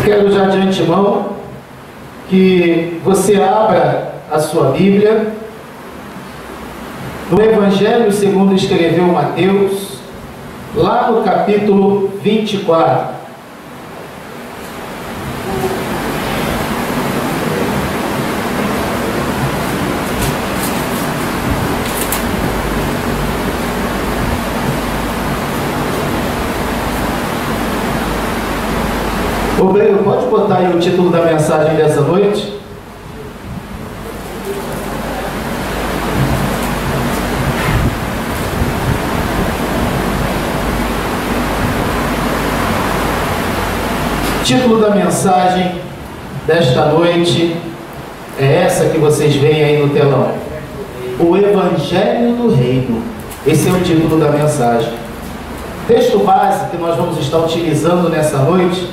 Quero já de antemão que você abra a sua Bíblia no Evangelho segundo escreveu Mateus, lá no capítulo 24. Obreiro, pode botar aí o título da mensagem dessa noite? O título da mensagem desta noite é essa que vocês veem aí no telão: O Evangelho do Reino. Esse é o título da mensagem. O texto base que nós vamos estar utilizando nessa noite,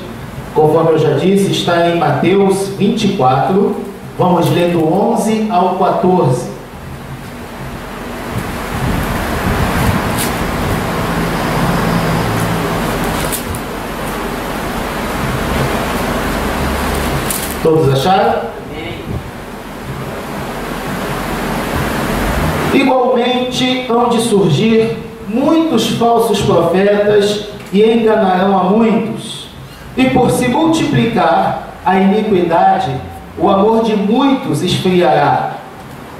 conforme eu já disse, está em Mateus 24, vamos ler do 11 ao 14. Todos acharam? Igualmente hão de surgir muitos falsos profetas e enganarão a muitos. E por se multiplicar a iniquidade, o amor de muitos esfriará.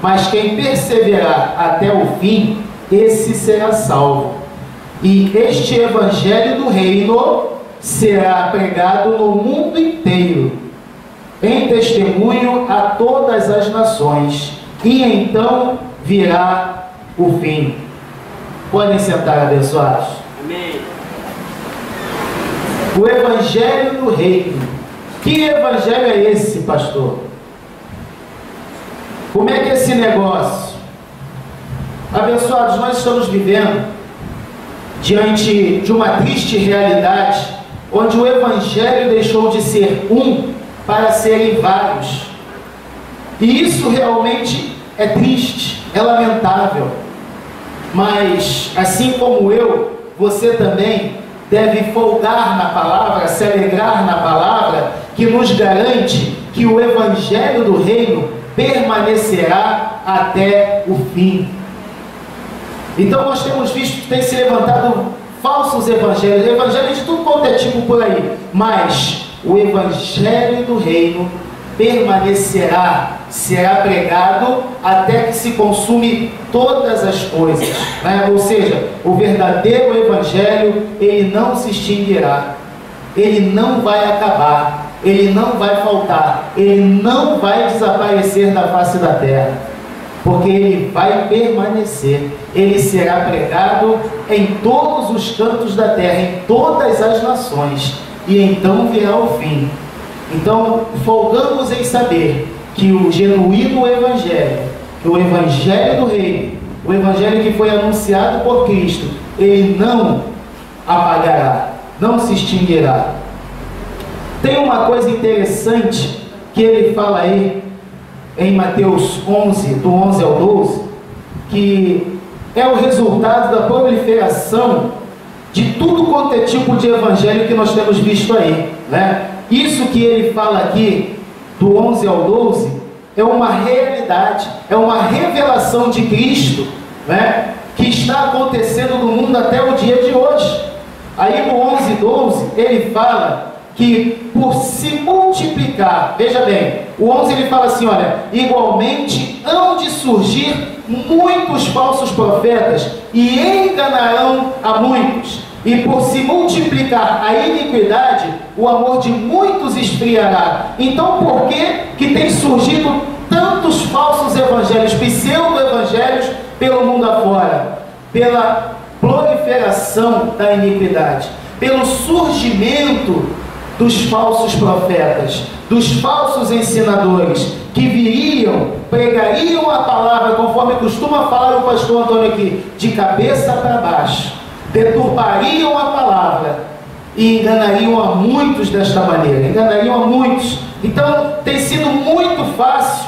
Mas quem perseverar até o fim, esse será salvo. E este Evangelho do Reino será pregado no mundo inteiro, em testemunho a todas as nações. E então virá o fim. Podem sentar, abençoados. Amém. O Evangelho do Reino. Que Evangelho é esse, pastor? Como é que é esse negócio? Abençoados, nós estamos vivendo diante de uma triste realidade, onde o Evangelho deixou de ser um para serem vários. E isso realmente é triste, é lamentável. Mas, assim como eu, você também deve folgar na palavra, se alegrar na palavra, que nos garante que o Evangelho do Reino permanecerá até o fim. Então nós temos visto que tem se levantado falsos evangelhos, evangelhos de tudo quanto é tipo por aí, mas o Evangelho do Reino permanecerá, será pregado até que se consume todas as coisas, né? Ou seja, o verdadeiro Evangelho, ele não se extinguirá, ele não vai acabar, ele não vai faltar, ele não vai desaparecer da face da terra, porque ele vai permanecer, ele será pregado em todos os cantos da terra, em todas as nações, e então virá o fim. Então, folgamos em saber que o genuíno Evangelho, que o Evangelho do Reino, o Evangelho que foi anunciado por Cristo, ele não apagará, não se extinguirá. Tem uma coisa interessante que ele fala aí em Mateus 11, do 11 ao 12, que é o resultado da proliferação de tudo quanto é tipo de evangelho que nós temos visto aí, né? Isso que ele fala aqui, do 11 ao 12, é uma realidade, é uma revelação de Cristo, né? Que está acontecendo no mundo até o dia de hoje. Aí no 11 e 12, ele fala que por se multiplicar, veja bem, o 11 ele fala assim, olha, igualmente hão de surgir muitos falsos profetas e enganarão a muitos. E por se multiplicar a iniquidade, o amor de muitos esfriará. Então por que tem surgido tantos falsos evangelhos, pseudo-evangelhos pelo mundo afora? Pela proliferação da iniquidade, pelo surgimento dos falsos profetas, dos falsos ensinadores, que viriam, pregariam a palavra, conforme costuma falar o pastor Antônio aqui, de cabeça para baixo, deturbariam a palavra e enganariam a muitos desta maneira, enganariam a muitos. Então tem sido muito fácil,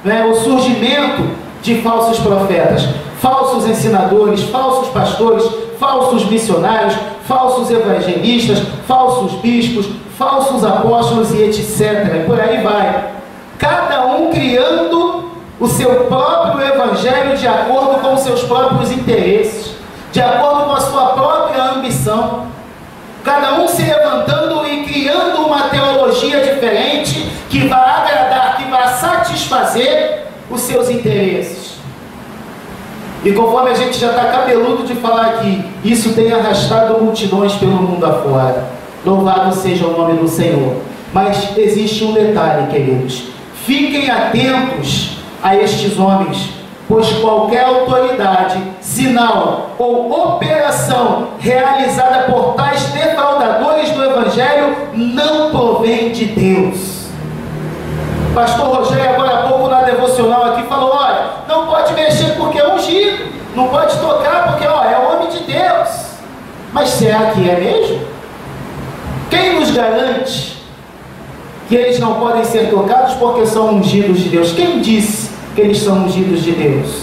né, o surgimento de falsos profetas, falsos ensinadores, falsos pastores, falsos missionários, falsos evangelistas, falsos bispos, falsos apóstolos e etc. Por aí vai. Cada um criando o seu próprio evangelho de acordo com os seus próprios interesses, de acordo com a sua própria ambição. Cada um se levantando e criando uma teologia diferente que vai agradar, que vai satisfazer os seus interesses. E conforme a gente já está cabeludo de falar aqui, isso tem arrastado multidões pelo mundo afora. Louvado seja o nome do Senhor. Mas existe um detalhe, queridos. Fiquem atentos a estes homens, pois qualquer autoridade, sinal ou operação realizada por tais defraudadores do Evangelho não provém de Deus. Pastor Rogério, agora há pouco na devocional aqui, falou: olha, não pode mexer porque é ungido, não pode tocar porque é o homem de Deus. Mas será que é mesmo? Quem nos garante que eles não podem ser tocados porque são ungidos de Deus? Quem disse que eles são ungidos de Deus?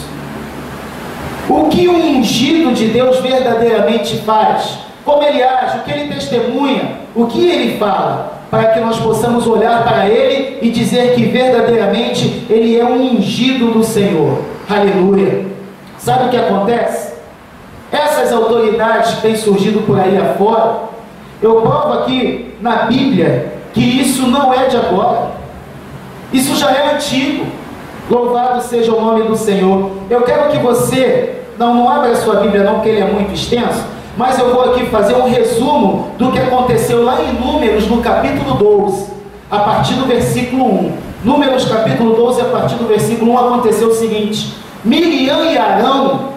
O que um ungido de Deus verdadeiramente faz? Como ele age? O que ele testemunha? O que ele fala? Para que nós possamos olhar para ele e dizer que verdadeiramente ele é um ungido do Senhor. Aleluia! Sabe o que acontece? Essas autoridades que têm surgido por aí afora, eu provo aqui na Bíblia que isso não é de agora. Isso já é antigo. Louvado seja o nome do Senhor. Eu quero que você, não abra a sua Bíblia não, porque ele é muito extenso, mas eu vou aqui fazer um resumo do que aconteceu lá em Números, no capítulo 12, a partir do versículo 1. Números capítulo 12, a partir do versículo 1, aconteceu o seguinte: Miriam e Arão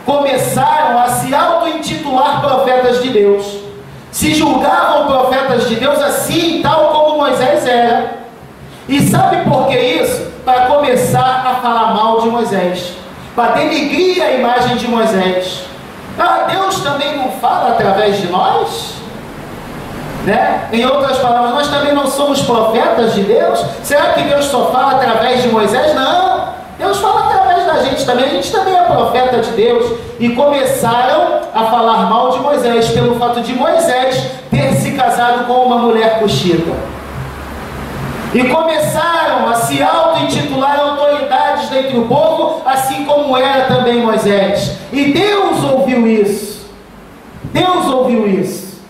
começaram a se auto-intitular profetas de Deus. Se julgavam profetas de Deus assim, tal como Moisés era. E sabe por que isso? Para começar a falar mal de Moisés, para denegrir a imagem de Moisés. Deus também não fala através de nós? Né? Em outras palavras, nós também não somos profetas de Deus? Será que Deus só fala através de Moisés? Não! Deus fala através da gente também. A gente também é profeta de Deus. E começaram a falar mal de Moisés, pelo fato de Moisés ter se casado com uma mulher cuxita. E começaram a se auto-intitular autoridades dentre o povo, assim como era também Moisés. E Deus ouviu isso. Deus ouviu isso.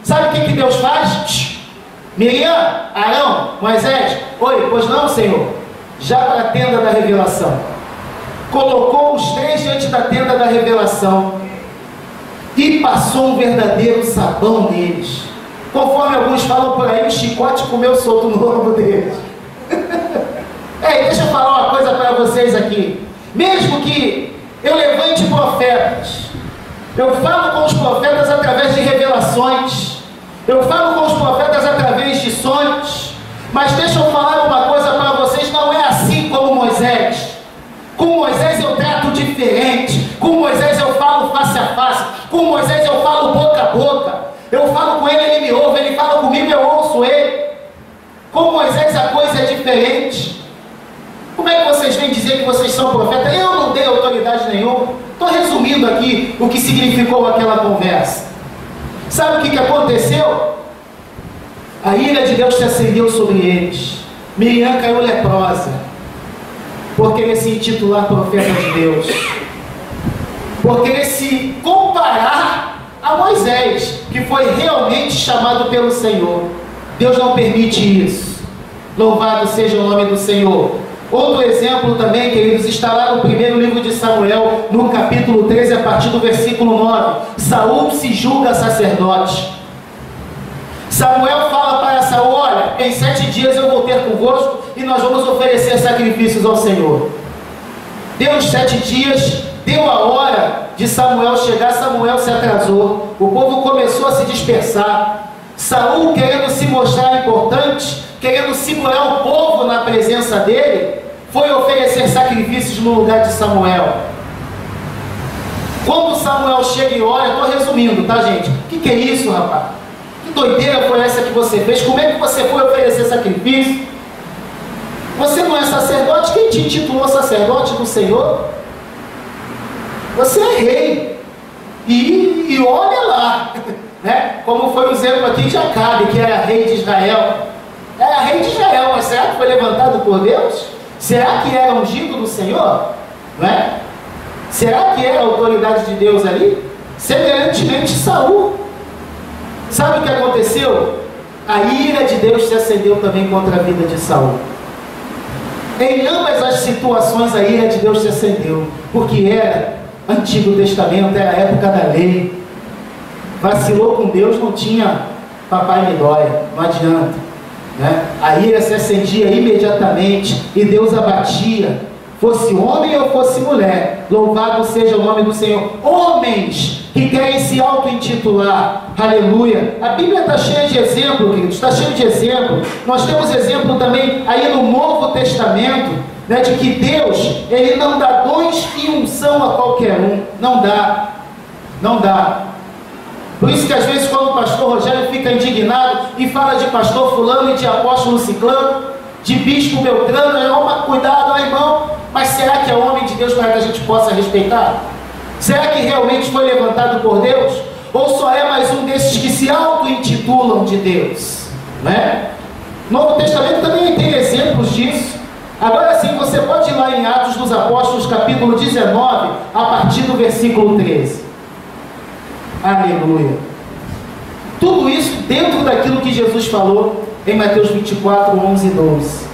Sabe o que Deus faz? Miriam, Arão, Moisés: oi, pois não, Senhor? Já para a tenda da revelação. Colocou os três diante da tenda da revelação e passou um verdadeiro sabão neles. Conforme alguns falam por aí, o chicote comeu solto no lombo deles. Deixa eu falar uma coisa para vocês aqui. Mesmo que eu levante profetas, eu falo com os profetas através de revelações, eu falo com os profetas através de sonhos, mas deixa eu falar uma coisa para vocês: não é assim como Moisés. Com Moisés eu trato diferente, com Moisés eu falo face a face, com Moisés eu falo boca a boca. Eu falo com ele, ele me ouve, ele fala comigo, eu ouço ele. Com Moisés a coisa é diferente. Como é que vocês vêm dizer que vocês são profetas? Eu não dei autoridade nenhuma. Estou resumindo aqui o que significou aquela conversa. Sabe o que aconteceu? A ira de Deus se acendeu sobre eles. Miriam caiu leprosa por querer se intitular profeta de Deus, por querer se comparar a Moisés, que foi realmente chamado pelo Senhor. Deus não permite isso. Louvado seja o nome do Senhor. Outro exemplo também, queridos, está lá no primeiro livro de Samuel, no capítulo 13, a partir do versículo 9. Saul se julga sacerdote. Samuel fala para Saul: olha, em 7 dias eu vou ter convosco e nós vamos oferecer sacrifícios ao Senhor. Deu os 7 dias, deu a hora de Samuel chegar, Samuel se atrasou, o povo começou a se dispersar. Saul, querendo se mostrar importante, querendo segurar o povo na presença dele, foi oferecer sacrifícios no lugar de Samuel. Quando Samuel chega e olha, estou resumindo, tá, gente? O que é isso, rapaz? Que doideira foi essa que você fez? Como é que você foi oferecer sacrifício? Você não é sacerdote? Quem te intitulou sacerdote do Senhor? Você é rei. E olha lá, né? Como foi o exemplo aqui de Acabe, que era rei de Israel. Era rei de Israel, mas será que foi levantado por Deus? Será que era ungido do Senhor? Não é? Será que era a autoridade de Deus ali? Semelhantemente Saul. Sabe o que aconteceu? A ira de Deus se acendeu também contra a vida de Saul. Em ambas as situações a ira de Deus se acendeu, porque era Antigo Testamento, era a época da lei. Vacilou com Deus, não tinha papai me dóia, não adianta, né? A ira se acendia imediatamente e Deus abatia, fosse homem ou fosse mulher. Louvado seja o nome do Senhor. Homens que querem se auto-intitular, aleluia. A Bíblia está cheia de exemplo, queridos, está cheia de exemplo. Nós temos exemplo também aí no Novo Testamento, né, de que Deus, Ele não dá dons e unção a qualquer um. Não dá, não dá. Por isso que às vezes quando o pastor Rogério fica indignado e fala de pastor fulano e de apóstolo ciclano, de bispo Beltrano, cuidado, irmão, mas será que é homem de Deus para que a gente possa respeitar? Será que realmente foi levantado por Deus? Ou só é mais um desses que se auto-intitulam de Deus? Né? No Novo Testamento também tem exemplos disso. Agora sim, você pode ir lá em Atos dos Apóstolos, capítulo 19, a partir do versículo 13. Aleluia. Tudo isso dentro daquilo que Jesus falou em Mateus 24, 11 e 12.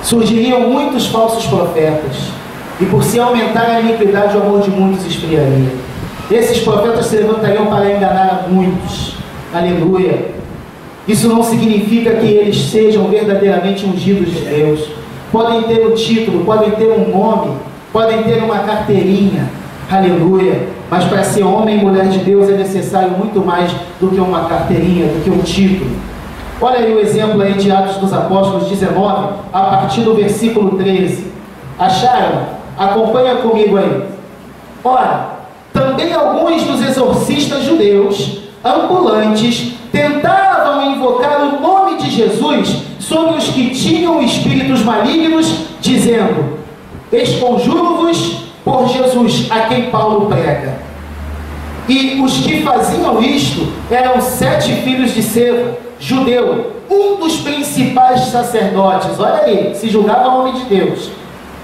Surgiriam muitos falsos profetas, e por se aumentar a iniquidade, o amor de muitos esfriaria. Esses profetas se levantariam para enganar a muitos. Aleluia. Isso não significa que eles sejam verdadeiramente ungidos de Deus. Podem ter um título, podem ter um nome, podem ter uma carteirinha. Aleluia. Mas para ser homem e mulher de Deus é necessário muito mais do que uma carteirinha, do que um título. Olha aí o exemplo aí de Atos dos Apóstolos 19, a partir do versículo 13. Acharam? Acompanha comigo aí. Ora, também alguns dos exorcistas judeus, ambulantes, tentavam invocar o nome de Jesus sobre os que tinham espíritos malignos, dizendo: esconjuro-vos por Jesus, a quem Paulo prega. E os que faziam isto eram 7 filhos de Seva, judeu, um dos principais sacerdotes. Olha aí, se julgava homem de Deus.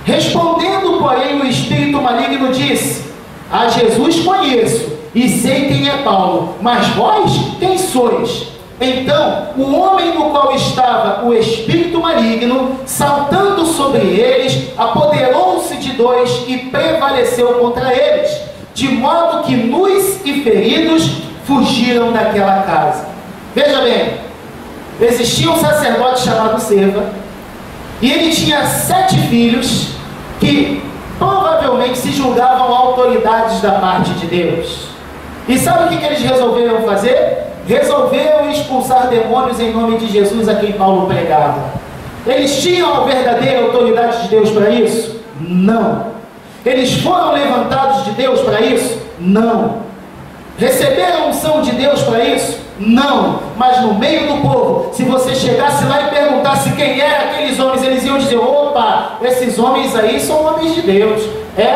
Respondendo, porém, o espírito maligno disse: a Jesus conheço, e sei quem é Paulo, mas vós quem sois? Então, o homem no qual estava o espírito maligno, saltando sobre eles, apoderou-se de 2 e prevaleceu contra eles, de modo que nus e feridos fugiram daquela casa. Veja bem, existia um sacerdote chamado Seva, e ele tinha 7 filhos que provavelmente se julgavam autoridades da parte de Deus. E sabe o que eles resolveram fazer? Resolveram expulsar demônios em nome de Jesus, a quem Paulo pregava. Eles tinham a verdadeira autoridade de Deus para isso? Não. Eles foram levantados de Deus para isso? Não. Receberam a unção de Deus para isso? Não. Mas no meio do povo, se você chegasse lá e perguntasse quem eram aqueles homens, eles iam dizer: opa, esses homens aí são homens de Deus.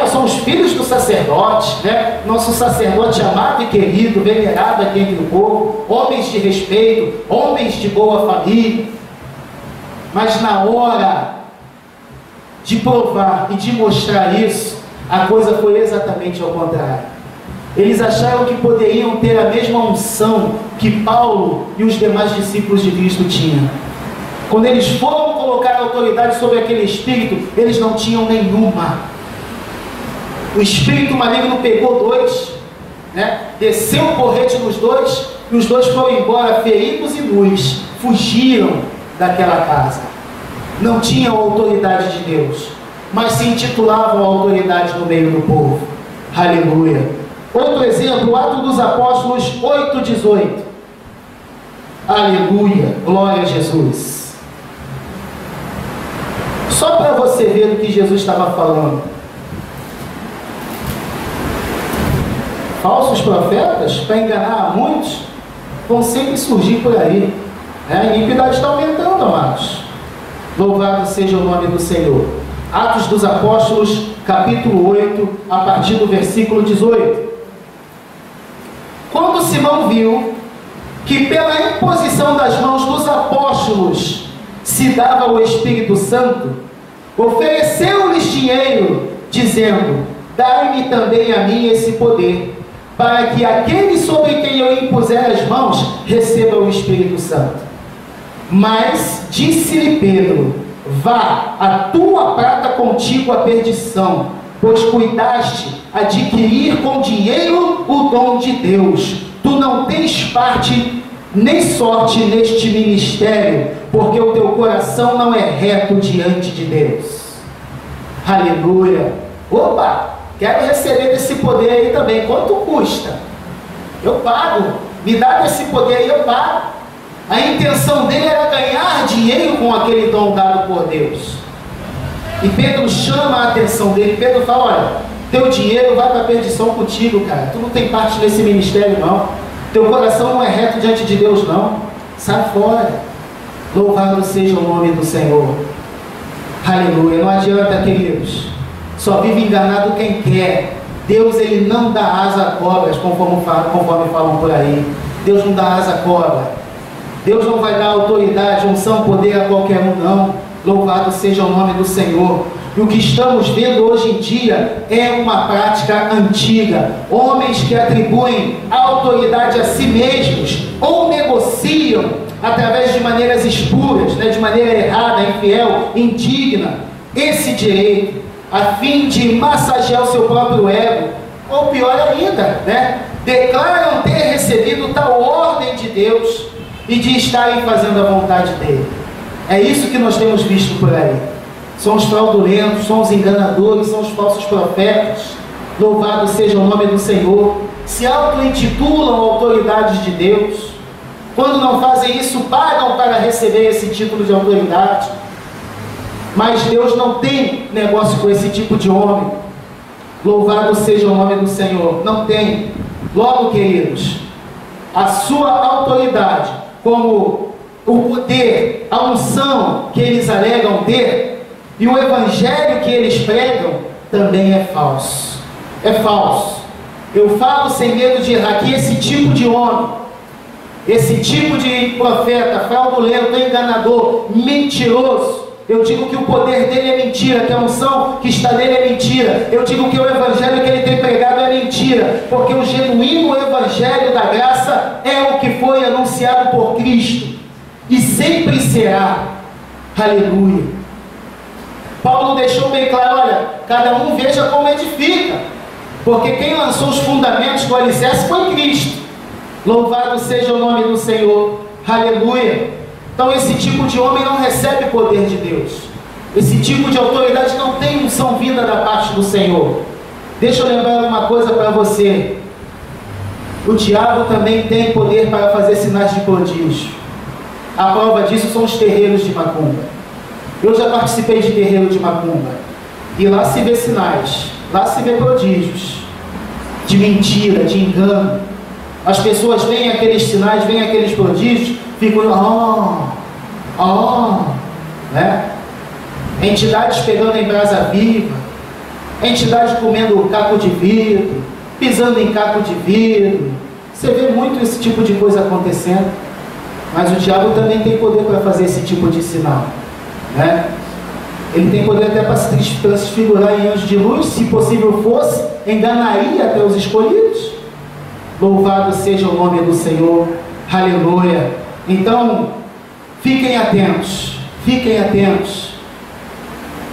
São os filhos do sacerdote, né? Nosso sacerdote amado e querido, venerado aqui entre o povo, homens de respeito, homens de boa família. Mas na hora de provar e de mostrar isso, a coisa foi exatamente ao contrário. Eles acharam que poderiam ter a mesma unção que Paulo e os demais discípulos de Cristo tinham. Quando eles foram colocar autoridade sobre aquele espírito, eles não tinham nenhuma. O espírito maligno pegou 2, né? Desceu o porrete nos 2, e os 2 foram embora feridos e nus, fugiram daquela casa. Não tinham autoridade de Deus, mas se intitulavam autoridade no meio do povo. Aleluia. Outro exemplo, Atos dos Apóstolos 8:18. Aleluia, glória a Jesus. Só para você ver o que Jesus estava falando. Falsos profetas, para enganar a muitos, vão sempre surgir por aí. A iniquidade está aumentando, amados. Louvado seja o nome do Senhor. Atos dos Apóstolos, capítulo 8, a partir do versículo 18. Quando Simão viu que pela imposição das mãos dos apóstolos se dava o Espírito Santo, ofereceu-lhes dinheiro, dizendo: dai-me também a mim esse poder, para que aquele sobre quem eu impuser as mãos receba o Espírito Santo. Mas disse-lhe Pedro: vá, a tua prata contigo à perdição, pois cuidaste adquirir com dinheiro o dom de Deus. Tu não tens parte nem sorte neste ministério, porque o teu coração não é reto diante de Deus. Aleluia! Opa! Quero receber desse poder aí também. Quanto custa? Eu pago. Me dá desse poder aí, eu pago. A intenção dele era ganhar dinheiro com aquele dom dado por Deus. E Pedro chama a atenção dele. Pedro fala: olha, teu dinheiro vai para a perdição contigo, cara. Tu não tem parte nesse ministério, não. Teu coração não é reto diante de Deus, não. Sai fora. Louvado seja o nome do Senhor. Aleluia. Não adianta, queridos. Só vive enganado quem quer. Deus, ele não dá asa a cobras, conforme falam por aí. Deus não dá asa a cobra. Deus não vai dar autoridade, unção, poder a qualquer um, não. Louvado seja o nome do Senhor. E o que estamos vendo hoje em dia é uma prática antiga. Homens que atribuem autoridade a si mesmos ou negociam através de maneiras espuras, de maneira errada, infiel, indigna, esse direito, a fim de massagear o seu próprio ego, ou pior ainda, declaram ter recebido tal ordem de Deus e de estarem fazendo a vontade dele. É isso que nós temos visto por aí. São os fraudulentos, são os enganadores, são os falsos profetas. Louvado seja o nome do Senhor. Se auto-intitulam autoridades de Deus. Quando não fazem isso, pagam para receber esse título de autoridade. Mas Deus não tem negócio com esse tipo de homem. Louvado seja o nome do Senhor. Não tem. Logo, queridos, a sua autoridade, como o poder, a unção que eles alegam ter, e o evangelho que eles pregam, também é falso. É falso. Eu falo sem medo de errar que esse tipo de homem, esse tipo de profeta fraudulento, enganador, mentiroso, eu digo que o poder dele é mentira, que a unção que está nele é mentira. Eu digo que o evangelho que ele tem pregado é mentira, porque o genuíno evangelho da graça é o que foi anunciado por Cristo, e sempre será. Aleluia. Paulo deixou bem claro: olha, cada um veja como edifica, porque quem lançou os fundamentos do alicerce foi Cristo. Louvado seja o nome do Senhor. Aleluia. Então esse tipo de homem não recebe poder de Deus. Esse tipo de autoridade não tem unção vinda da parte do Senhor. Deixa eu lembrar uma coisa para você. O diabo também tem poder para fazer sinais de prodígio. A prova disso são os terreiros de macumba. Eu já participei de terreiro de macumba, e lá se vê sinais, lá se vê prodígios de mentira, de engano. As pessoas veem aqueles sinais, veem aqueles prodígios, ficam entidades pegando em brasa viva, entidades comendo caco de vidro, pisando em caco de vidro. Você vê muito esse tipo de coisa acontecendo. Mas o diabo também tem poder para fazer esse tipo de sinal, Ele tem poder até para se transfigurar em anjo de luz, se possível fosse, enganaria até os escolhidos. Louvado seja o nome do Senhor. Aleluia. Então, fiquem atentos. Fiquem atentos.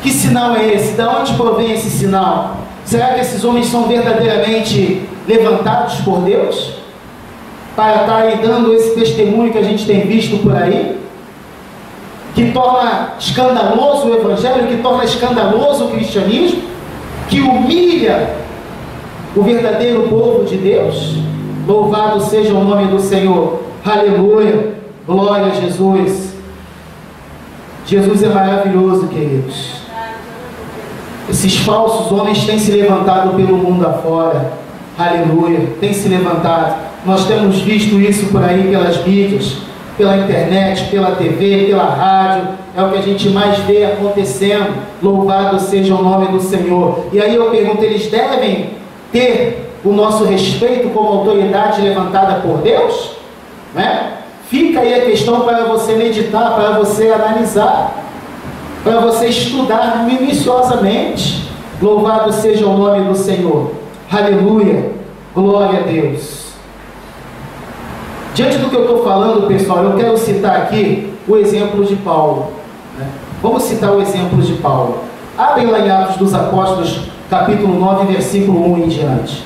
Que sinal é esse? De onde provém esse sinal? Será que esses homens são verdadeiramente levantados por Deus? Para estar aí dando esse testemunho que a gente tem visto por aí? Que torna escandaloso o evangelho, que torna escandaloso o cristianismo, que humilha o verdadeiro povo de Deus. Louvado seja o nome do Senhor. Aleluia. Glória a Jesus. Jesus é maravilhoso, queridos. Esses falsos homens têm se levantado pelo mundo afora. Aleluia. Têm se levantado. Nós temos visto isso por aí pelas mídias, pela internet, pela TV, pela rádio. É o que a gente mais vê acontecendo. Louvado seja o nome do Senhor. E aí eu pergunto: eles devem ter o nosso respeito como autoridade levantada por Deus? Né? Fica aí a questão para você meditar, para você analisar, para você estudar minuciosamente. Louvado seja o nome do Senhor. Aleluia. Glória a Deus. Diante do que eu estou falando, pessoal, eu quero citar aqui o exemplo de Paulo. Né? Vamos citar o exemplo de Paulo. Abrem lá em Atos dos Apóstolos, capítulo 9, versículo 1 em diante.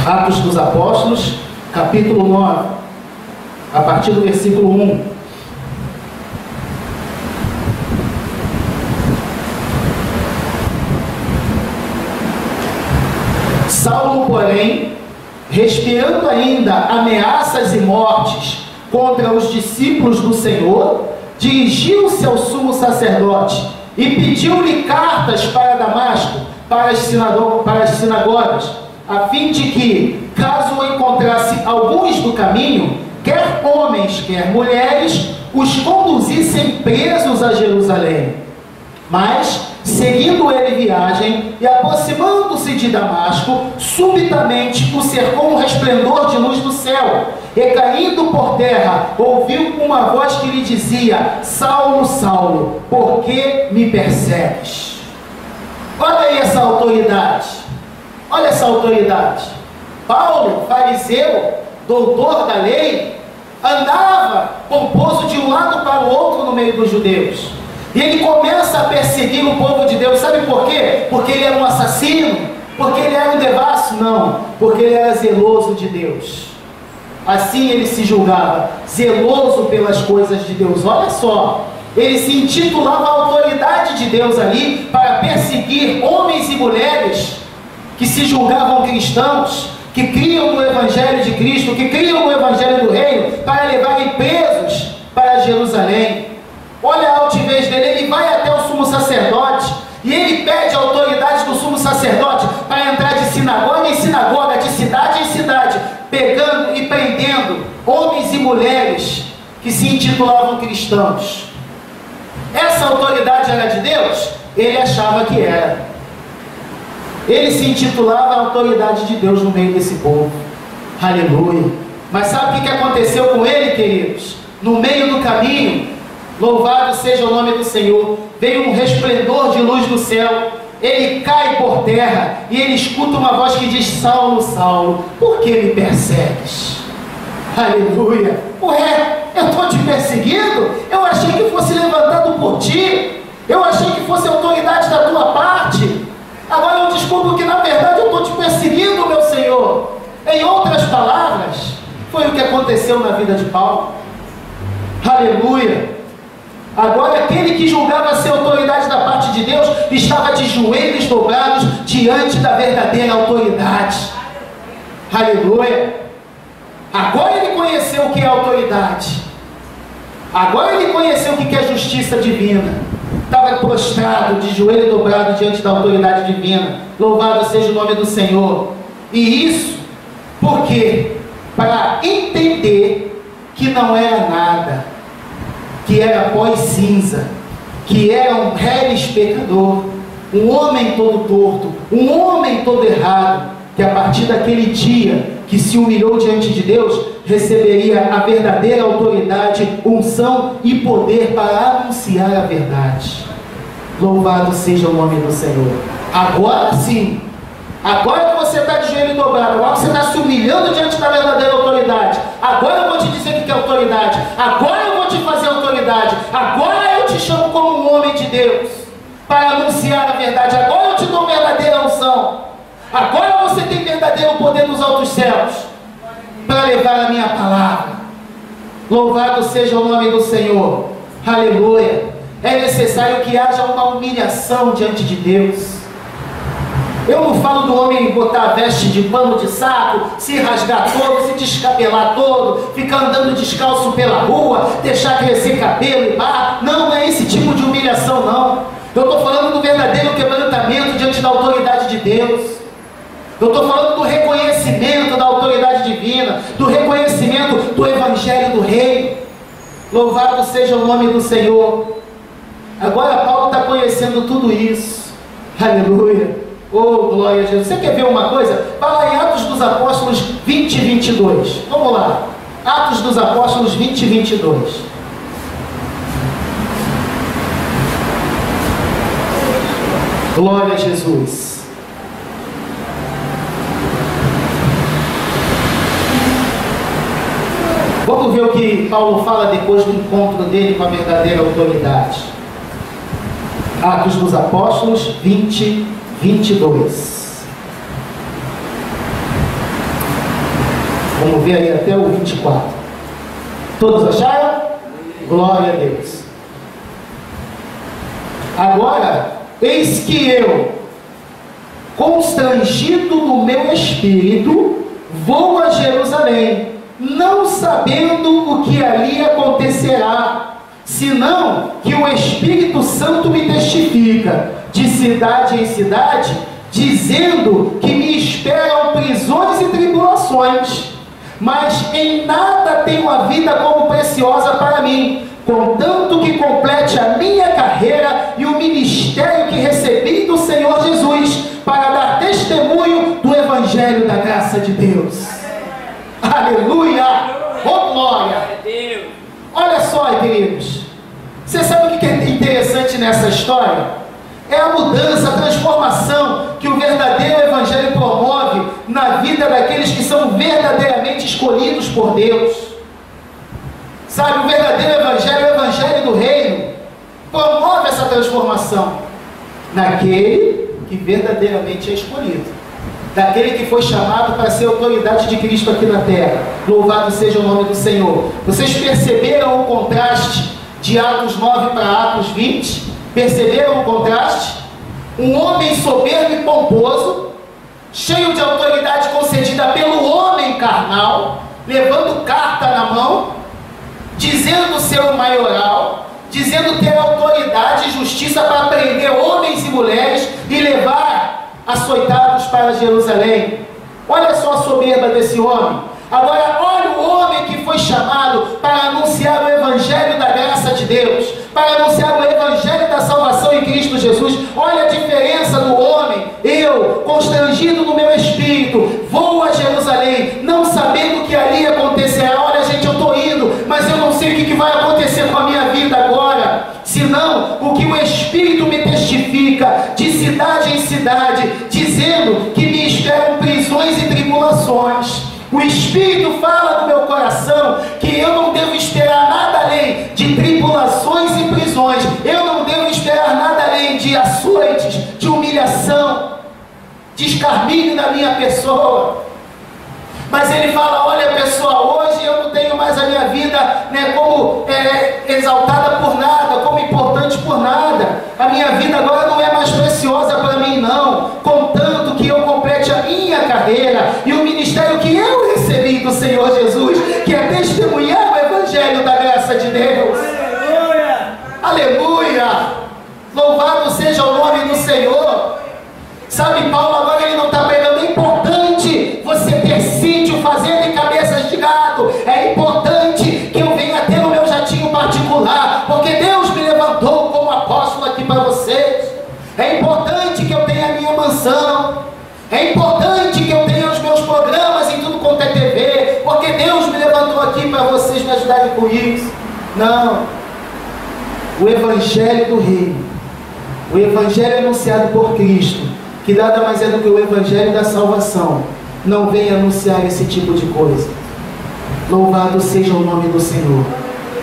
Atos dos Apóstolos, capítulo 9, a partir do versículo 1. Saulo, porém, respirando ainda ameaças e mortes contra os discípulos do Senhor, dirigiu-se ao sumo sacerdote e pediu-lhe cartas para Damasco, para as sinagogas, a fim de que, caso encontrasse alguns do caminho, quer homens, quer mulheres, os conduzissem presos a Jerusalém. Mas, seguindo ele viagem e aproximando-se de Damasco, subitamente o cercou um resplendor de luz do céu, e caindo por terra, ouviu uma voz que lhe dizia: Saulo, Saulo, por que me persegues? Olha aí essa autoridade, olha essa autoridade. Paulo, fariseu, doutor da lei, andava pomposo de um lado para o outro no meio dos judeus. E ele começa a perseguir o povo de Deus. Sabe por quê? Porque ele era um assassino? Porque ele era um devasso? Não, porque ele era zeloso de Deus. Assim ele se julgava, zeloso pelas coisas de Deus. Olha só, ele se intitulava autoridade de Deus ali para perseguir homens e mulheres que se julgavam cristãos, que criam no Evangelho de Cristo, que criam no Evangelho do Reino, para levarem presos para Jerusalém. Olha a altivez dele, ele vai até o sumo sacerdote e ele pede a autoridade do sumo sacerdote para entrar de sinagoga em sinagoga, de cidade em cidade, pegando e prendendo homens e mulheres que se intitulavam cristãos. Essa autoridade era de Deus? Ele achava que era. Ele se intitulava a autoridade de Deus no meio desse povo. Aleluia. Mas sabe o que aconteceu com ele, queridos? No meio do caminho, louvado seja o nome do Senhor, veio um resplendor de luz do céu, ele cai por terra e ele escuta uma voz que diz: Saulo, Saulo, por que me persegues? Aleluia. Ué, eu estou te perseguindo? Eu achei que fosse levantado por ti, eu achei que fosse autoridade da tua parte, agora eu descubro que na verdade eu estou te perseguindo, meu Senhor. Em outras palavras, foi o que aconteceu na vida de Paulo. Aleluia. Agora aquele que julgava ser autoridade da parte de Deus estava de joelhos dobrados diante da verdadeira autoridade. Aleluia. Agora ele conheceu o que é autoridade. Agora ele conheceu o que é justiça divina. Estava prostrado, de joelho dobrado diante da autoridade divina. Louvado seja o nome do Senhor. E isso, por quê? Para entender que não era nada, que era pó e cinza, que era um reles pecador, um homem todo torto, um homem todo errado, que a partir daquele dia que se humilhou diante de Deus, receberia a verdadeira autoridade, unção e poder para anunciar a verdade. Louvado seja o nome do Senhor. Agora sim, agora que você está de joelho dobrado, agora que você está se humilhando diante da verdadeira autoridade, agora eu vou te dizer o que é autoridade, agora eu vou te fazer autoridade, agora eu te chamo como um homem de Deus, para anunciar a verdade, agora eu te dou verdadeira unção, agora você tem verdadeiro poder nos altos céus, para levar a minha palavra. Louvado seja o nome do Senhor. Aleluia. É necessário que haja uma humilhação diante de Deus. Eu não falo do homem botar a veste de pano de saco, se rasgar todo, se descabelar todo, ficar andando descalço pela rua, deixar crescer cabelo e barba. Não é esse tipo de humilhação, não. Eu estou falando do verdadeiro quebrantamento diante da autoridade de Deus. Eu estou falando do reconhecimento da autoridade divina, do reconhecimento do Evangelho do Reino. Louvado seja o nome do Senhor. Agora Paulo está conhecendo tudo isso. Aleluia. Oh, glória a Jesus. Você quer ver uma coisa? Fala em Atos dos Apóstolos 20 e 22. Vamos lá. Atos dos Apóstolos 20 e 22. Glória a Jesus. Vamos ver o que Paulo fala depois do encontro dele com a verdadeira autoridade. Atos dos Apóstolos 20, 22. Vamos ver aí até o 24. Todos acharam? Glória a Deus. Agora, eis que eu, constrangido no meu espírito, vou a Jerusalém, não sabendo o que ali acontecerá, senão que o Espírito Santo me testifica, de cidade em cidade, dizendo que me esperam prisões e tribulações. Mas em nada tenho a vida como preciosa para mim, contanto que complete a minha carreira e o ministério que recebi do Senhor Jesus, para dar testemunho do Evangelho da graça de Deus. Aleluia! Oh, glória! Olha só, queridos, você sabe o que é interessante nessa história? É a mudança, a transformação que o verdadeiro Evangelho promove na vida daqueles que são verdadeiramente escolhidos por Deus. Sabe, o verdadeiro Evangelho, o Evangelho do Reino, promove essa transformação naquele que verdadeiramente é escolhido, daquele que foi chamado para ser autoridade de Cristo aqui na terra. Louvado seja o nome do Senhor. Vocês perceberam o contraste de Atos 9 para Atos 20? Perceberam o contraste? Um homem soberbo e pomposo, cheio de autoridade concedida pelo homem carnal, levando carta na mão, dizendo ser o maioral, dizendo ter autoridade e justiça para prender homens e mulheres e levar açoitados para Jerusalém. Olha só a soberba desse homem. Agora olha o homem que foi chamado para anunciar o Evangelho da graça de Deus, para anunciar o Evangelho da salvação em Cristo Jesus. Olha a diferença do homem. Eu, constrangido no meu espírito, vou a Jerusalém, não sabendo o que ali acontecerá. Olha, gente, eu estou indo, mas eu não sei o que vai acontecer com a minha vida agora, senão o que o Espírito me testifica, de cidade em cidade, dizendo que me esperam prisões e tribulações. O Espírito fala no meu coração que eu não devo esperar nada além de tribulações e prisões. Eu não devo esperar nada além de açoites, de humilhação, de escárnio na minha pessoa. Mas ele fala: olha, pessoal, hoje eu não tenho mais a minha vida, como exaltada por nada, como importante por nada. A minha vida agora não é mais preciosa para mim, não, contanto que eu complete a minha carreira e o ministério que eu recebi do Senhor Jesus, que é testemunhar o Evangelho da graça de Deus. Aleluia! Aleluia! Louvado seja o nome do Senhor. Sabe, Paulo agora ele não está pregando. É importante você ter sítio, fazenda e cabeças de gado. É importante que eu venha ter o meu jatinho particular, porque Deus me levantou como apóstolo aqui para vocês. É importante que eu tenha a minha mansão. É importante que eu tenha os meus programas em tudo quanto é TV, porque Deus me levantou aqui para vocês me ajudarem com isso. Não. O Evangelho do Reino, o Evangelho anunciado por Cristo, que nada mais é do que o Evangelho da salvação, não vem anunciar esse tipo de coisa. Louvado seja o nome do Senhor.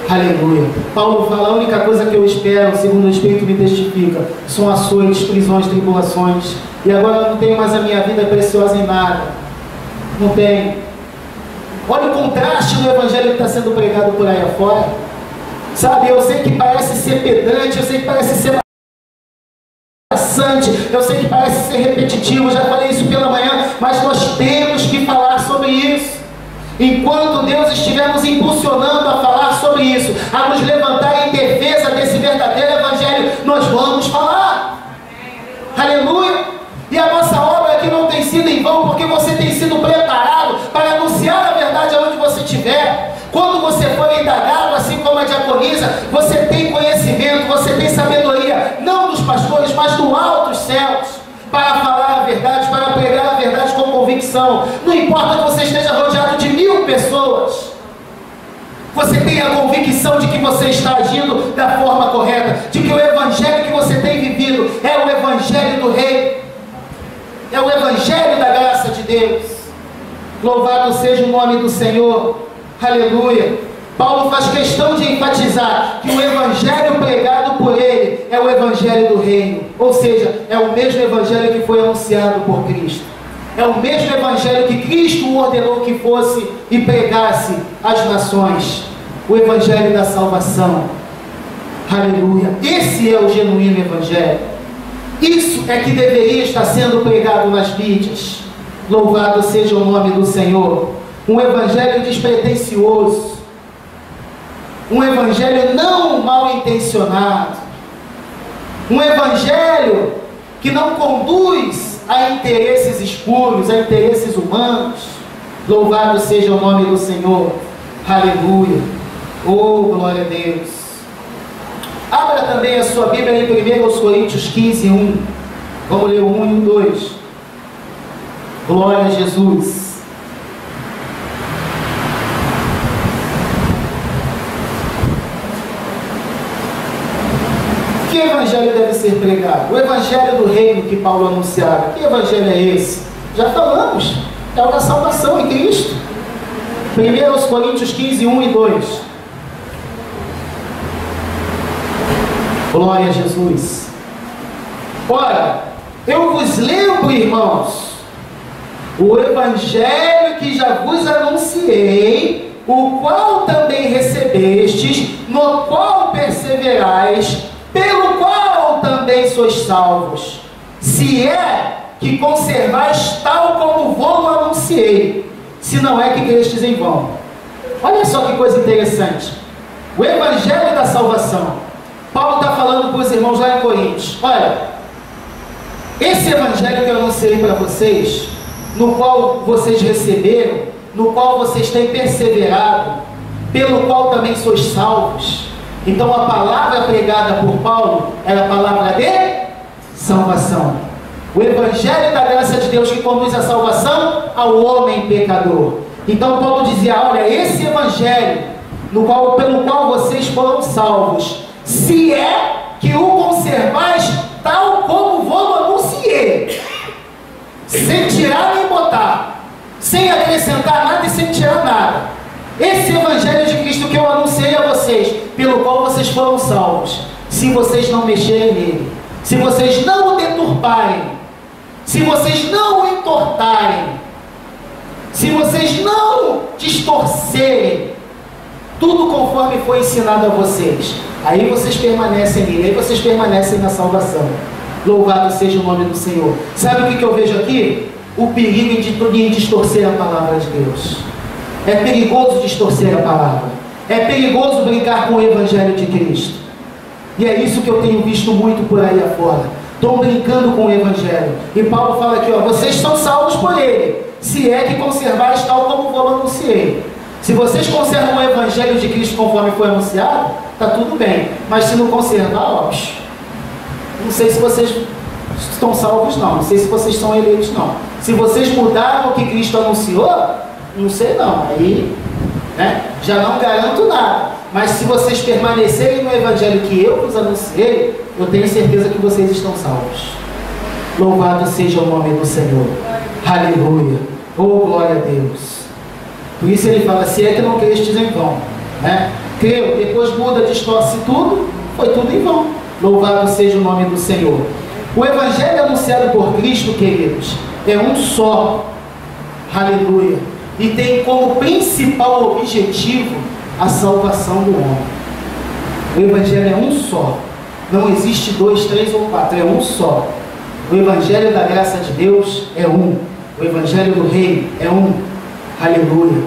Aleluia. Paulo fala: a única coisa que eu espero, segundo o Espírito me testifica, são açoites, prisões, tribulações. E agora eu não tenho mais a minha vida preciosa em nada. Não tenho. Olha o contraste do Evangelho que está sendo pregado por aí afora. Sabe, eu sei que parece ser pedante, eu sei que parece ser maçante, eu sei que parece ser repetitivo, eu já falei isso pela manhã, mas nós temos que falar sobre isso. Enquanto Deus estiver nos impulsionando a falar sobre isso, a nos levantar em defesa desse verdadeiro Evangelho, nós vamos falar. Aleluia! E a nossa obra aqui não tem sido em vão, não. Não importa que você esteja rodeado de 1000 pessoas. Você tem a convicção de que você está agindo da forma correta, de que o evangelho que você tem vivido é o evangelho do Rei, é o evangelho da graça de Deus. Louvado seja o nome do Senhor. Aleluia. Paulo faz questão de enfatizar que o evangelho pregado por ele é o evangelho do reino, ou seja, é o mesmo evangelho que foi anunciado por Cristo. É o mesmo evangelho que Cristo ordenou que fosse e pregasse às nações. O evangelho da salvação. Aleluia. Esse é o genuíno evangelho. Isso é que deveria estar sendo pregado nas mídias. Louvado seja o nome do Senhor. Um evangelho despretensioso. Um evangelho não mal intencionado. Um evangelho que não conduz a interesses espúrios, a interesses humanos. Louvado seja o nome do Senhor. Aleluia. Oh, glória a Deus. Abra também a sua Bíblia em 1 Coríntios 15, 1. Vamos ler o 1 e o 2. Glória a Jesus. Que evangelho deve ser pregado? O evangelho do reino que Paulo anunciava. Que evangelho é esse? Já falamos. É o da salvação em Cristo. 1 Coríntios 15, 1 e 2. Glória a Jesus. Ora, eu vos lembro, irmãos, o evangelho que já vos anunciei, o qual também recebestes, no qual perseverais, pelo qual também sois salvos, se é que conservais tal como vou anunciei, se não é que crestes em vão. Olha só que coisa interessante. O evangelho da salvação. Paulo está falando para os irmãos lá em Coríntios. Olha, esse evangelho que eu anunciei para vocês, no qual vocês receberam, no qual vocês têm perseverado, pelo qual também sois salvos. Então a palavra pregada por Paulo era a palavra de salvação. O evangelho da graça de Deus que conduz a salvação ao homem pecador. Então Paulo dizia, olha, esse evangelho pelo qual vocês foram salvos, se é que o conservais tal como vou anunciei, sem tirar nem botar, sem acrescentar nada e sem tirar nada. Esse evangelho de Cristo que eu anunciei a vocês, pelo qual vocês foram salvos, se vocês não mexerem nele, se vocês não o deturparem, se vocês não o entortarem, se vocês não distorcerem, tudo conforme foi ensinado a vocês, aí vocês permanecem nele, aí vocês permanecem na salvação. Louvado seja o nome do Senhor. Sabe o que eu vejo aqui? O perigo de distorcer a palavra de Deus. É perigoso distorcer a palavra. É perigoso brincar com o evangelho de Cristo. E é isso que eu tenho visto muito por aí afora. Estão brincando com o evangelho. E Paulo fala aqui, ó, vocês são salvos por ele, se é que conservais tal como vou anunciei. Se vocês conservam o evangelho de Cristo conforme foi anunciado, está tudo bem. Mas se não conservar, ó, não sei se vocês estão salvos não. Não sei se vocês são eleitos não. Se vocês mudaram o que Cristo anunciou, não sei não. Aí, né, já não garanto nada. Mas se vocês permanecerem no evangelho que eu vos anunciei, eu tenho certeza que vocês estão salvos. Louvado seja o nome do Senhor. Aleluia. Oh, glória a Deus. Por isso ele fala, se é que não crestes em vão, né? Creu, depois muda, distorce tudo, foi tudo em vão. Louvado seja o nome do Senhor. O evangelho anunciado por Cristo, queridos, é um só. Aleluia. E tem como principal objetivo a salvação do homem. O evangelho é um só. Não existe 2, 3 ou 4, é um só. O evangelho da graça de Deus é um. O evangelho do reino é um. Aleluia.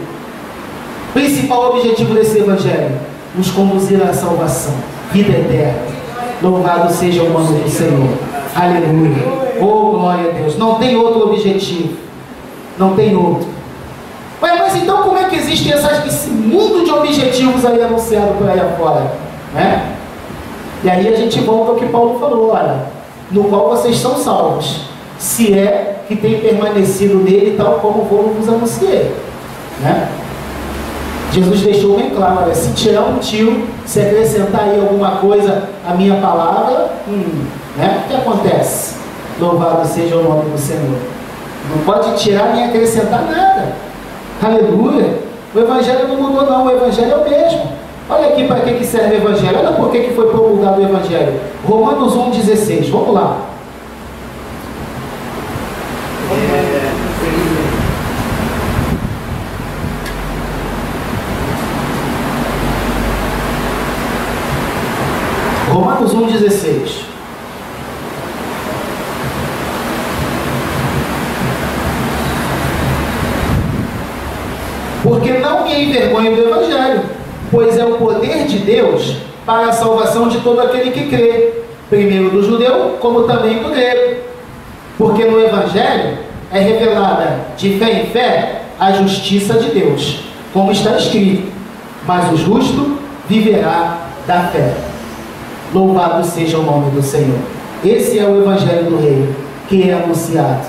Principal objetivo desse evangelho: nos conduzir à salvação, vida eterna. Louvado seja o nome do Senhor. Aleluia. Oh, glória a Deus. Não tem outro objetivo. Não tem outro. Mas então como é que existe esse mundo de objetivos aí anunciado por aí afora? Né? E aí a gente volta ao que Paulo falou, olha, no qual vocês são salvos, se é que tem permanecido nele, tal como vos anunciei. Né? Jesus deixou bem claro, olha, se tirar um tio, se acrescentar aí alguma coisa à minha palavra, né? O que acontece? Louvado seja o nome do Senhor. Não pode tirar nem acrescentar nada. Aleluia. O Evangelho não mudou não, o Evangelho é o mesmo. Olha aqui para que serve o Evangelho. Olha por que foi promulgado o Evangelho. Romanos 1,16. Vamos lá. Romanos 1,16. Porque não me envergonho do Evangelho, pois é o poder de Deus para a salvação de todo aquele que crê, primeiro do judeu, como também do grego. Porque no Evangelho é revelada de fé em fé a justiça de Deus, como está escrito: mas o justo viverá da fé. Louvado seja o nome do Senhor. Esse é o Evangelho do Reino que é anunciado.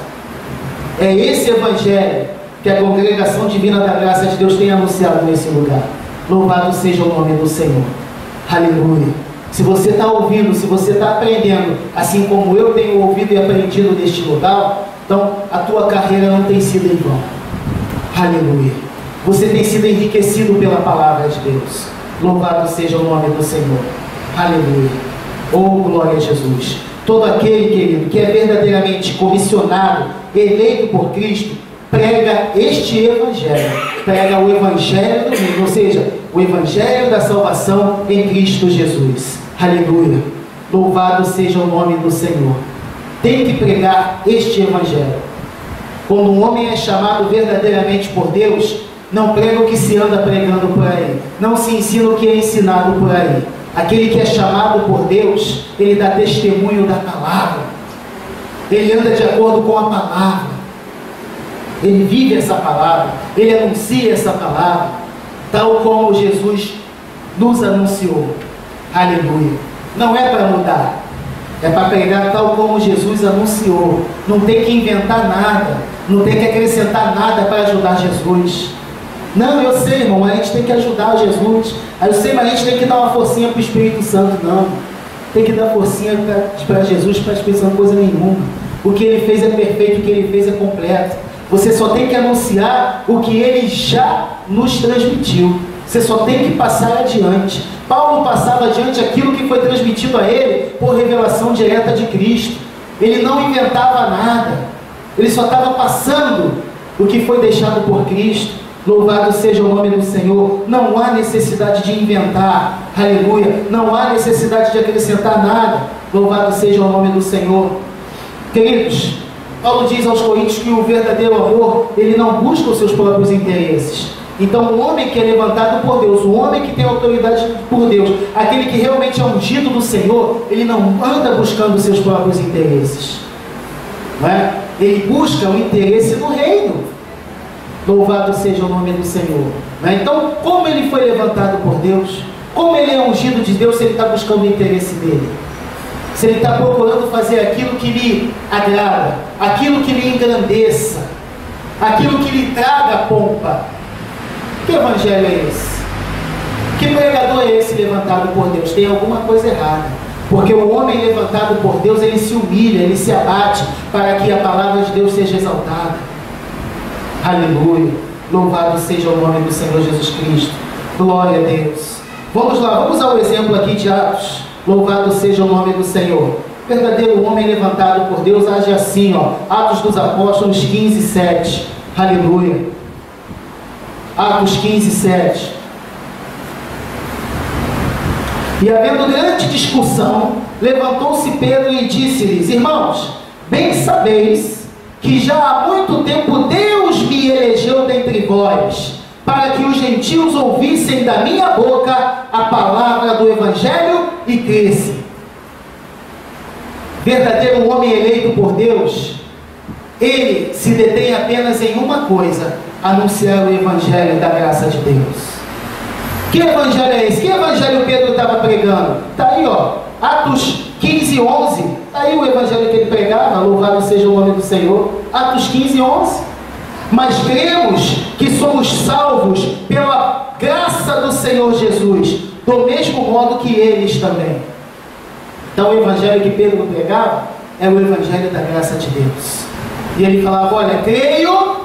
É esse Evangelho que a Congregação Divina da Graça de Deus tem anunciado nesse lugar. Louvado seja o nome do Senhor. Aleluia. Se você está ouvindo, se você está aprendendo, assim como eu tenho ouvido e aprendido neste lugar, então a tua carreira não tem sido em vão. Aleluia. Você tem sido enriquecido pela palavra de Deus. Louvado seja o nome do Senhor. Aleluia. Oh, glória a Jesus. Todo aquele, querido, que é verdadeiramente comissionado, eleito por Cristo, prega este Evangelho, prega o Evangelho do reino, ou seja, o Evangelho da salvação em Cristo Jesus. Aleluia. Louvado seja o nome do Senhor. Tem que pregar este Evangelho. Quando um homem é chamado verdadeiramente por Deus, não prega o que se anda pregando por aí, não se ensina o que é ensinado por aí. Aquele que é chamado por Deus, ele dá testemunho da palavra, ele anda de acordo com a palavra, ele vive essa palavra, ele anuncia essa palavra, tal como Jesus nos anunciou. Aleluia. Não é para mudar, é para pregar tal como Jesus anunciou. Não tem que inventar nada, não tem que acrescentar nada para ajudar Jesus. Não, eu sei, irmão, mas a gente tem que ajudar Jesus. Eu sei, mas a gente tem que dar uma forcinha para o Espírito Santo. Não, tem que dar forcinha para Jesus, para Espírito Santo, coisa nenhuma. O que ele fez é perfeito, o que ele fez é completo. Você só tem que anunciar o que ele já nos transmitiu. Você só tem que passar adiante. Paulo passava adiante aquilo que foi transmitido a ele por revelação direta de Cristo. Ele não inventava nada, ele só estava passando o que foi deixado por Cristo. Louvado seja o nome do Senhor. Não há necessidade de inventar, aleluia, não há necessidade de acrescentar nada. Louvado seja o nome do Senhor. Queridos, Paulo diz aos Coríntios que o verdadeiro amor, ele não busca os seus próprios interesses. Então o homem que é levantado por Deus, o homem que tem autoridade por Deus, aquele que realmente é ungido do Senhor, ele não anda buscando os seus próprios interesses, não é? Ele busca o interesse do reino. Louvado seja o nome do Senhor, não é? Então, como ele foi levantado por Deus, como ele é ungido de Deus, se ele está buscando o interesse dele, se ele está procurando fazer aquilo que lhe agrada, aquilo que lhe engrandeça, aquilo que lhe traga pompa. Que evangelho é esse? Que pregador é esse levantado por Deus? Tem alguma coisa errada. Porque o homem levantado por Deus, ele se humilha, ele se abate para que a palavra de Deus seja exaltada. Aleluia. Louvado seja o nome do Senhor Jesus Cristo. Glória a Deus. Vamos lá, vamos ao exemplo aqui de Atos. Louvado seja o nome do Senhor. Verdadeiro homem levantado por Deus age assim, ó. Atos dos Apóstolos 15, 7. Aleluia. Atos 15, 7. E havendo grande discussão, levantou-se Pedro e disse-lhes: irmãos, bem sabeis que já há muito tempo Deus me elegeu dentre vós, para que os gentios ouvissem da minha boca a palavra do Evangelho e crescem. Verdadeiro homem eleito por Deus, ele se detém apenas em uma coisa: anunciar o Evangelho da graça de Deus. Que Evangelho é esse? Que Evangelho Pedro estava pregando? Está aí, ó, Atos 15, 11. Está aí o Evangelho que ele pregava. Louvado seja o nome do Senhor. Atos 15, 11. Mas cremos que somos salvos pela graça do Senhor Jesus, do mesmo modo que eles também. Então o evangelho que Pedro pregava é o evangelho da graça de Deus. E ele falava, olha, creio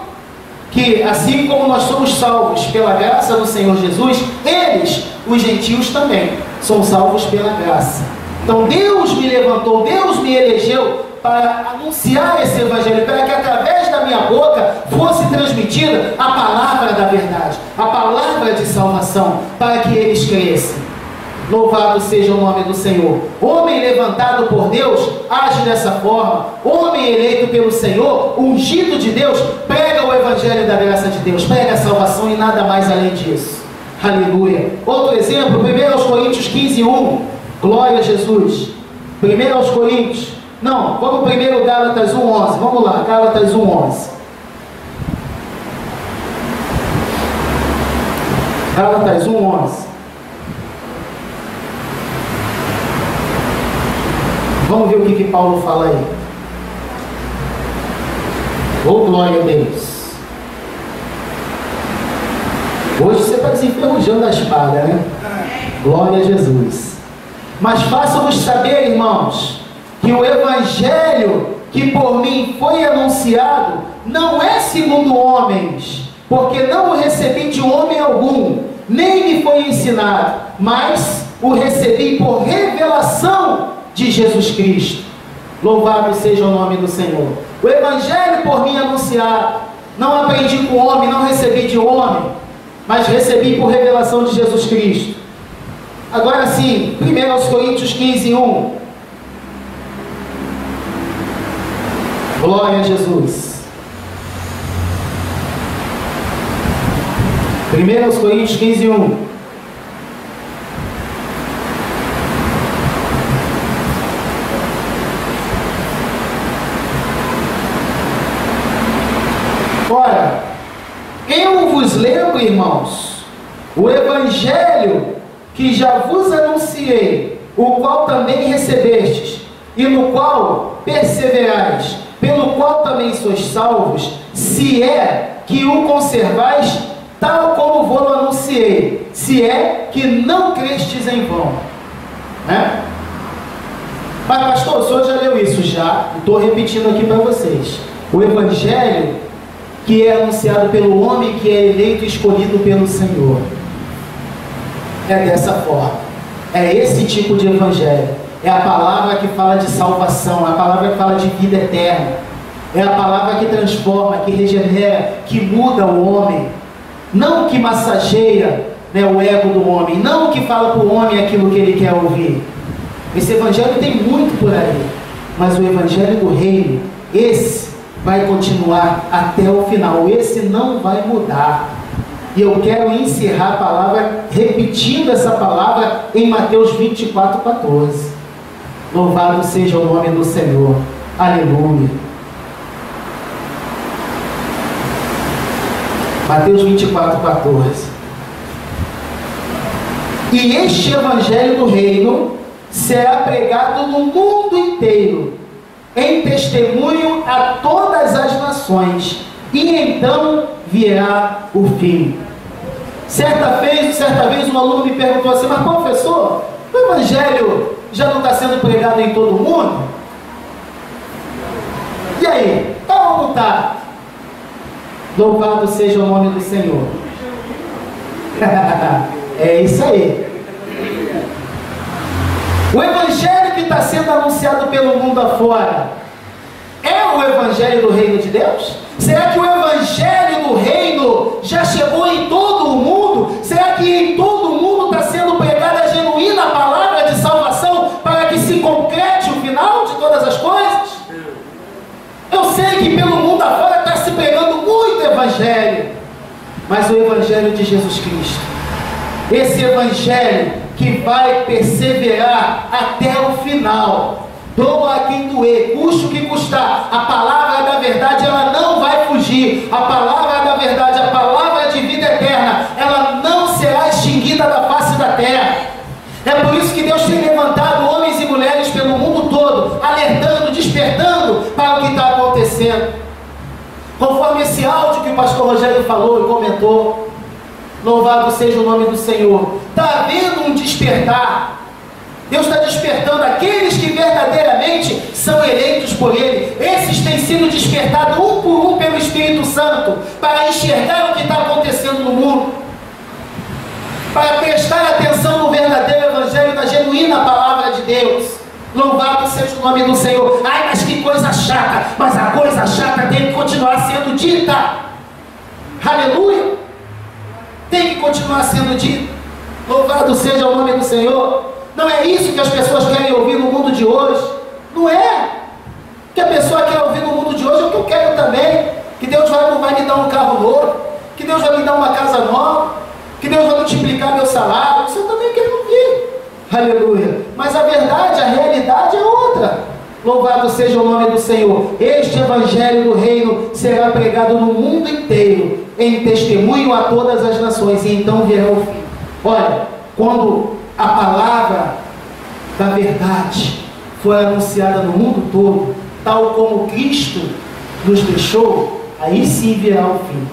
que assim como nós somos salvos pela graça do Senhor Jesus, eles, os gentios também, são salvos pela graça. Então Deus me levantou, Deus me elegeu para anunciar esse evangelho, para que através da minha boca fosse transmitida a palavra da verdade, a palavra de salvação, para que eles cresçam. Louvado seja o nome do Senhor. Homem levantado por Deus age dessa forma. Homem eleito pelo Senhor, ungido de Deus, prega o evangelho da graça de Deus, prega a salvação e nada mais além disso. Aleluia. Outro exemplo, 1 Coríntios 15, 1. Glória a Jesus. 1 Coríntios. Não, vamos primeiro Gálatas 1, 11. Vamos lá, Gálatas 1, 11. Gálatas 1, 11. Vamos ver o que Paulo fala aí. Oh, glória a Deus. Hoje você está desenferrujando a espada, né? Glória a Jesus. Mas faço-vos saber, irmãos, que o evangelho que por mim foi anunciado não é segundo homens, porque não o recebi de homem algum, nem me foi ensinado, mas o recebi por revelação de Jesus Cristo. Louvado seja o nome do Senhor. O evangelho por mim anunciado, não aprendi com homem, não recebi de homem, mas recebi por revelação de Jesus Cristo. Agora sim, 1 Coríntios 15, 1. Glória a Jesus. 1 Coríntios 15, 1. Ora, eu vos lembro, irmãos, o evangelho que já vos anunciei, o qual também recebestes, e no qual perseverais, pelo qual também sois salvos, se é que o conservais, tal como vos anunciei, se é que não crestes em vão. Né? Mas pastor, o senhor já leu isso? Já, estou repetindo aqui para vocês. O evangelho que é anunciado pelo homem que é eleito e escolhido pelo Senhor. É dessa forma. É esse tipo de evangelho. É a palavra que fala de salvação, é a palavra que fala de vida eterna. É a palavra que transforma, que regenera, que muda o homem. Não que massageia, né, o ego do homem. Não que fala para o homem aquilo que ele quer ouvir. Esse evangelho tem muito por aí. Mas o evangelho do reino, esse vai continuar até o final. Esse não vai mudar. E eu quero encerrar a palavra repetindo essa palavra em Mateus 24, 14. Louvado seja o nome do Senhor. Aleluia. Mateus 24, 14. E este evangelho do reino será pregado no mundo inteiro, em testemunho a todas as nações, e então virá o fim. Certa vez um aluno me perguntou assim, mas professor, o evangelho já não está sendo pregado em todo mundo? E aí, está ou não está? Louvado seja o nome do Senhor. É isso aí. O evangelho que está sendo anunciado pelo mundo afora é o evangelho do reino de Deus? Será que o evangelho do reino já chegou em todo o mundo? Será que em todo o mundo está sendo pregada a genuína palavra de salvação para que se concrete o final de todas as coisas? Eu sei que pelo mundo afora está se pregando muito evangelho, mas o evangelho de Jesus Cristo, esse evangelho que vai perseverar até o final, doa a quem doer, custe o que custar, a palavra da verdade ela não vai fugir, a palavra da verdade, a palavra de vida eterna, ela não será extinguida da face da terra. É por isso que Deus tem levantado homens e mulheres pelo mundo todo, alertando, despertando para o que está acontecendo. Conforme esse áudio que o pastor Rogério falou e comentou, louvado seja o nome do Senhor, está havendo um despertar. Deus está despertando aqueles que verdadeiramente são eleitos por Ele. Esses têm sido despertados um por um pelo Espírito Santo, para enxergar o que está acontecendo no mundo, para prestar atenção no verdadeiro Evangelho, na genuína palavra de Deus. Louvado seja o nome do Senhor. Ai, mas que coisa chata. Mas a coisa chata tem que continuar sendo dita. Aleluia. Tem que continuar sendo dita. Louvado seja o nome do Senhor. Não é isso que as pessoas querem ouvir no mundo de hoje. Não é. O que a pessoa quer ouvir no mundo de hoje é o que eu quero também. Que Deus vai me dar um carro novo. Que Deus vai me dar uma casa nova. Que Deus vai multiplicar meu salário. Isso eu também quero ouvir. Aleluia. Mas a verdade, a realidade é outra. Louvado seja o nome do Senhor. Este Evangelho do Reino será pregado no mundo inteiro, em testemunho a todas as nações, e então virá o fim. Olha, quando a palavra da verdade for anunciada no mundo todo, tal como Cristo nos deixou, aí sim virá o fim.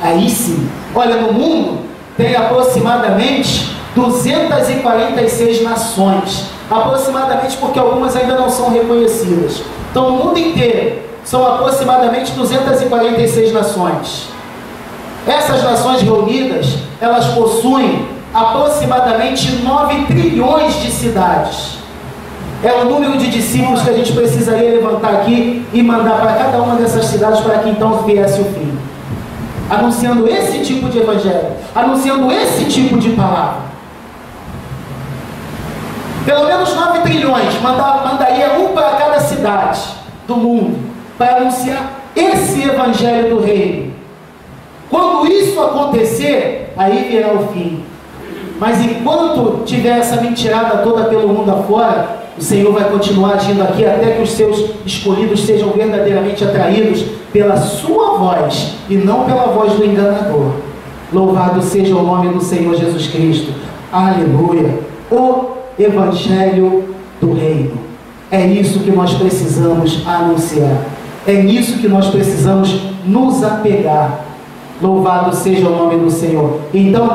Aí sim. Olha, no mundo tem aproximadamente 246 nações, aproximadamente, porque algumas ainda não são reconhecidas. Então, no mundo inteiro, são aproximadamente 246 nações. Essas nações reunidas, elas possuem aproximadamente 9 trilhões de cidades. É o número de discípulos que a gente precisaria levantar aqui e mandar para cada uma dessas cidades para que então viesse o fim. Anunciando esse tipo de evangelho, anunciando esse tipo de palavra. Pelo menos 9 trilhões mandaria um para cada cidade do mundo, para anunciar esse Evangelho do Reino. Quando isso acontecer, aí virá o fim. Mas enquanto tiver essa mentirada toda pelo mundo afora, o Senhor vai continuar agindo aqui até que os seus escolhidos sejam verdadeiramente atraídos pela sua voz e não pela voz do enganador. Louvado seja o nome do Senhor Jesus Cristo. Aleluia. O Evangelho do Reino. É isso que nós precisamos anunciar. É nisso que nós precisamos nos apegar. Louvado seja o nome do Senhor. Então,